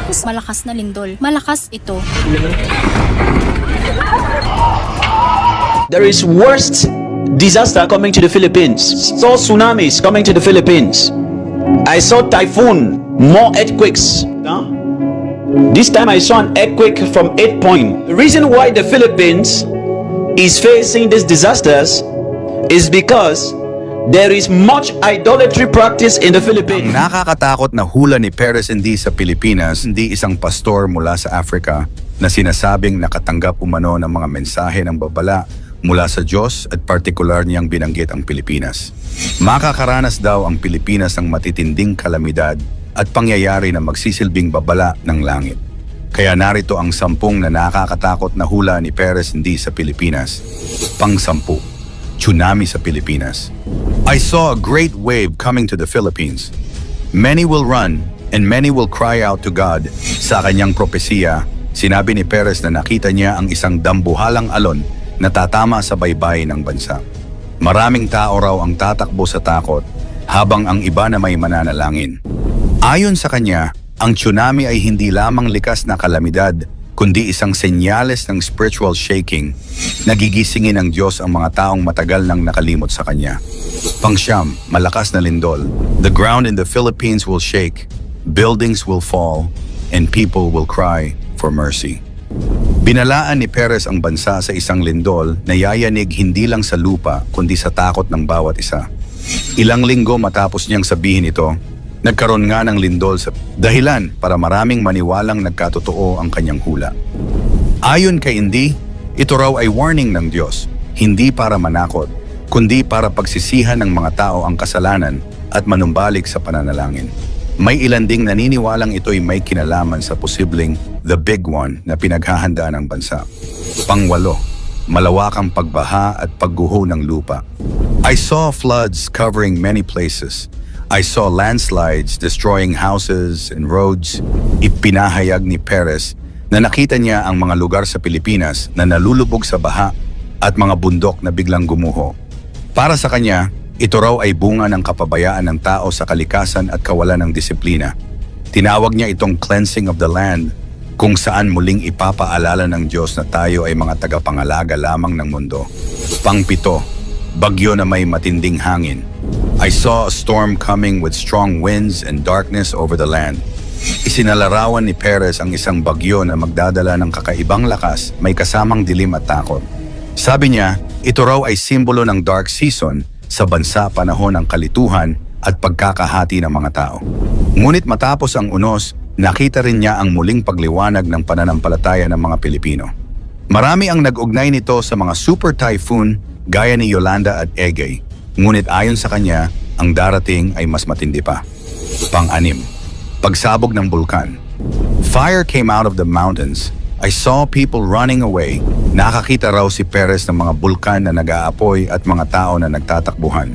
Malakas na lindol. Malakas ito. There is worst disaster coming to the Philippines. Saw tsunamis coming to the Philippines. I saw typhoon, more earthquakes. This time I saw an earthquake from 8 point. The reason why the Philippines is facing these disasters is because there is much idolatry practice in the Philippines. Ang nakakatakot na hula ni Perez hindi sa Pilipinas, hindi isang pastor mula sa Africa na sinasabing nakatanggap umano ng mga mensahe ng babala mula sa Diyos at partikular niyang binanggit ang Pilipinas. Makakaranas daw ang Pilipinas ng matitinding kalamidad at pangyayari na magsisilbing babala ng langit. Kaya narito ang 10 na nakakatakot na hula ni Perez hindi sa Pilipinas. Pang-10, tsunami sa Pilipinas. I saw a great wave coming to the Philippines. Many will run and many will cry out to God. Sa kanyang propesiya, sinabi ni Perez na nakita niya ang isang dambuhalang alon na tatama sa baybay ng bansa. Maraming tao raw ang tatakbo sa takot habang ang iba na may mananalangin. Ayon sa kanya, ang tsunami ay hindi lamang likas na kalamidad, kundi isang senyales ng spiritual shaking. Nagigisingin ng Diyos ang mga taong matagal nang nakalimot sa Kanya. Pang-9, malakas na lindol. The ground in the Philippines will shake, buildings will fall, and people will cry for mercy. Binalaan ni Perez ang bansa sa isang lindol na yayanig hindi lang sa lupa kundi sa takot ng bawat isa. Ilang linggo matapos niyang sabihin ito, nagkaroon nga ng lindol sa dahilan para maraming maniwalang nagkatotoo ang kanyang hula. Ayon kay Indy, ito raw ay warning ng Diyos, hindi para manakot, kundi para pagsisihan ng mga tao ang kasalanan at manumbalik sa pananalangin. May ilan ding naniniwalang ito'y may kinalaman sa posibleng the big one na pinaghahandaan ng bansa. Pang-8, malawakang pagbaha at pagguho ng lupa. I saw floods covering many places. I saw landslides destroying houses and roads. Ipinahayag ni Perez na nakita niya ang mga lugar sa Pilipinas na nalulubog sa baha at mga bundok na biglang gumuho. Para sa kanya, ito raw ay bunga ng kapabayaan ng tao sa kalikasan at kawalan ng disiplina. Tinawag niya itong cleansing of the land, kung saan muling ipapaalala ng Diyos na tayo ay mga tagapangalaga lamang ng mundo. Pang-7, bagyo na may matinding hangin. I saw a storm coming with strong winds and darkness over the land. Isinalarawan ni Perez ang isang bagyo na magdadala ng kakaibang lakas, may kasamang dilim at takot. Sabi niya, ito raw ay simbolo ng dark season sa bansa panahon ng kalituhan at pagkakahati ng mga tao. Ngunit matapos ang unos, nakita rin niya ang muling pagliwanag ng pananampalataya ng mga Pilipino. Marami ang nag-ugnay nito sa mga super typhoon gaya ni Yolanda at Egay. Ngunit ayon sa kanya, ang darating ay mas matindi pa. Pang-6, pagsabog ng bulkan. Fire came out of the mountains. I saw people running away. Nakakita raw si Perez ng mga bulkan na nag-aapoy at mga tao na nagtatakbuhan.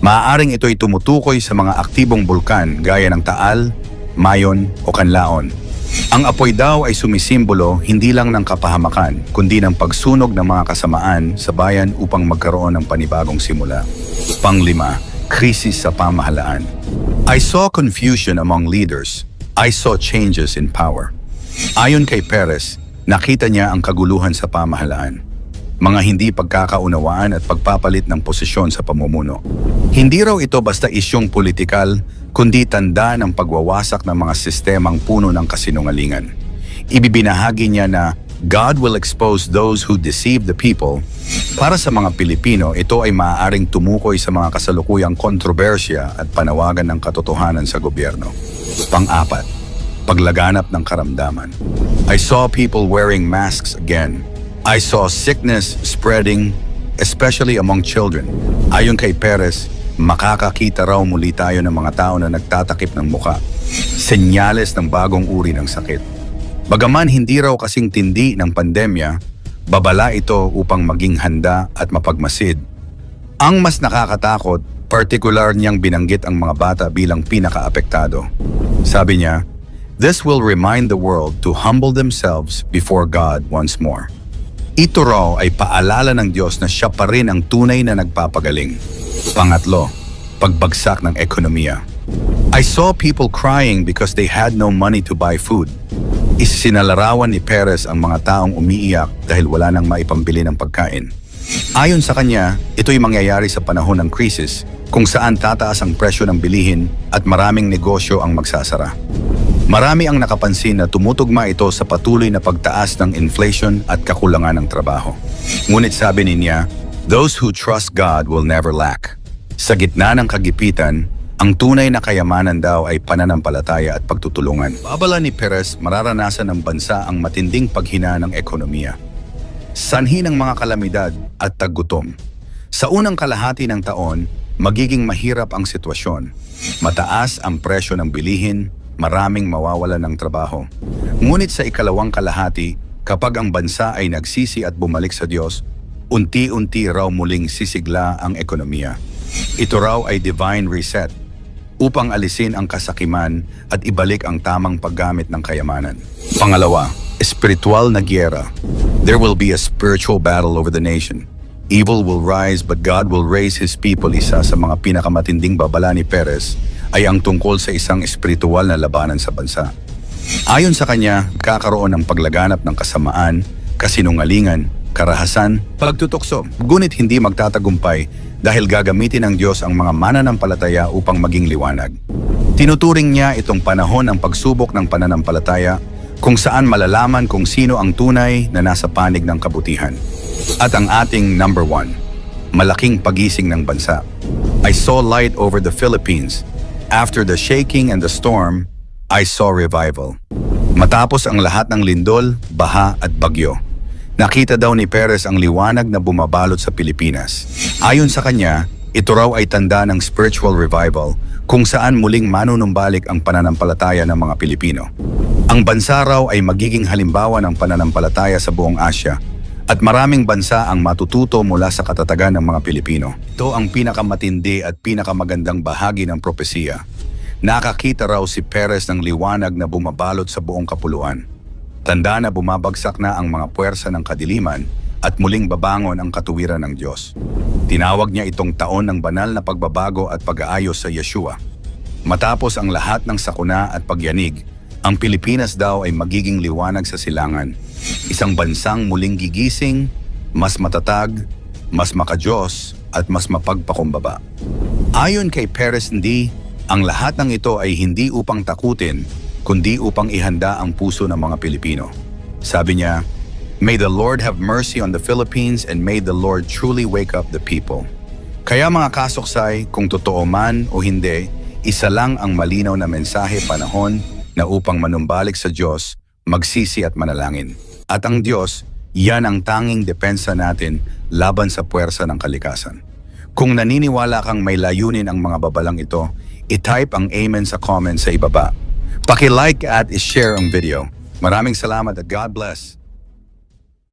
Maaaring ito'y tumutukoy sa mga aktibong bulkan gaya ng Taal, Mayon o Canlaon. Ang apoy daw ay sumisimbolo hindi lang ng kapahamakan, kundi ng pagsunog ng mga kasamaan sa bayan upang magkaroon ng panibagong simula. Pang-5, krisis sa pamahalaan. I saw confusion among leaders. I saw changes in power. Ayon kay Perez, nakita niya ang kaguluhan sa pamahalaan. Mga hindi pagkakaunawaan at pagpapalit ng posisyon sa pamumuno. Hindi raw ito basta isyong politikal, kundi tanda ng pagwawasak ng mga sistemang puno ng kasinungalingan. Ibibinahagi niya na God will expose those who deceive the people. Para sa mga Pilipino, ito ay maaaring tumukoy sa mga kasalukuyang kontrobersya at panawagan ng katotohanan sa gobyerno. Pang-4, paglaganap ng karamdaman. I saw people wearing masks again. I saw sickness spreading, especially among children. Ayon kay Perez, makakakita raw muli tayo ng mga tao na nagtatakip ng muka. Senyales ng bagong uri ng sakit. Bagaman hindi raw kasing tindi ng pandemya, babala ito upang maging handa at mapagmasid. Ang mas nakakatakot, partikular niyang binanggit ang mga bata bilang pinakaapektado. Sabi niya, this will remind the world to humble themselves before God once more. Ito raw ay paalala ng Diyos na siya pa rin ang tunay na nagpapagaling. Pang-8, pagbagsak ng ekonomiya. I saw people crying because they had no money to buy food. Isinalarawan ni Perez ang mga taong umiiyak dahil wala nang maipambili ng pagkain. Ayon sa kanya, ito'y mangyayari sa panahon ng krisis kung saan tataas ang presyo ng bilihin at maraming negosyo ang magsasara. Marami ang nakapansin na tumutugma ito sa patuloy na pagtaas ng inflation at kakulangan ng trabaho. Ngunit sabi niya, those who trust God will never lack. Sa gitna ng kagipitan, ang tunay na kayamanan daw ay pananampalataya at pagtutulungan. Babala ni Perez, mararanasan ng bansa ang matinding paghina ng ekonomiya. Sanhi ng mga kalamidad at taggutom. Sa unang kalahati ng taon, magiging mahirap ang sitwasyon. Mataas ang presyo ng bilihin, maraming mawawalan ng trabaho. Ngunit sa ikalawang kalahati, kapag ang bansa ay nagsisi at bumalik sa Diyos, unti-unti raw muling sisigla ang ekonomiya. Ito raw ay divine reset upang alisin ang kasakiman at ibalik ang tamang paggamit ng kayamanan. Pangalawa, espiritual na giyera. There will be a spiritual battle over the nation. Evil will rise but God will raise His people. Isa sa mga pinakamatinding babala ni Perez ay ang tungkol sa isang espiritual na labanan sa bansa. Ayon sa kanya, kakaroon ng paglaganap ng kasamaan, kasinungalingan, karahasan, pagtutukso. Ngunit hindi magtatagumpay dahil gagamitin ng Diyos ang mga mananampalataya upang maging liwanag. Tinuturing niya itong panahon ng pagsubok ng pananampalataya kung saan malalaman kung sino ang tunay na nasa panig ng kabutihan. At ang ating number 1, malaking pagising ng bansa. I saw light over the Philippines. After the shaking and the storm, I saw revival. Matapos ang lahat ng lindol, baha at bagyo, nakita daw ni Perez ang liwanag na bumabalot sa Pilipinas. Ayon sa kanya, ito raw ay tanda ng spiritual revival kung saan muling manunumbalik ang pananampalataya ng mga Pilipino. Ang bansa raw ay magiging halimbawa ng pananampalataya sa buong Asya at maraming bansa ang matututo mula sa katatagan ng mga Pilipino. Ito ang pinakamatindi at pinakamagandang bahagi ng propesiya. Nakakita raw si Perez ng liwanag na bumabalot sa buong kapuluan. Tanda na bumabagsak na ang mga puwersa ng kadiliman at muling babangon ang katuwiran ng Diyos. Tinawag niya itong taon ng banal na pagbabago at pag-aayos sa Yeshua. Matapos ang lahat ng sakuna at pagyanig, ang Pilipinas daw ay magiging liwanag sa silangan. Isang bansang muling gigising, mas matatag, mas makadiyos at mas mapagpakumbaba. Ayon kay Perez D., ang lahat ng ito ay hindi upang takutin, kundi upang ihanda ang puso ng mga Pilipino. Sabi niya, "May the Lord have mercy on the Philippines and may the Lord truly wake up the people." Kaya mga kasuksay, kung totoo man o hindi, isa lang ang malinaw na mensahe panahon na upang manumbalik sa Diyos, magsisi at manalangin. At ang Diyos, yan ang tanging depensa natin laban sa puwersa ng kalikasan. Kung naniniwala kang may layunin ang mga babalang ito, i-type ang amen sa comment sa ibaba. Paki-like at i-share ang video. Maraming salamat at God bless.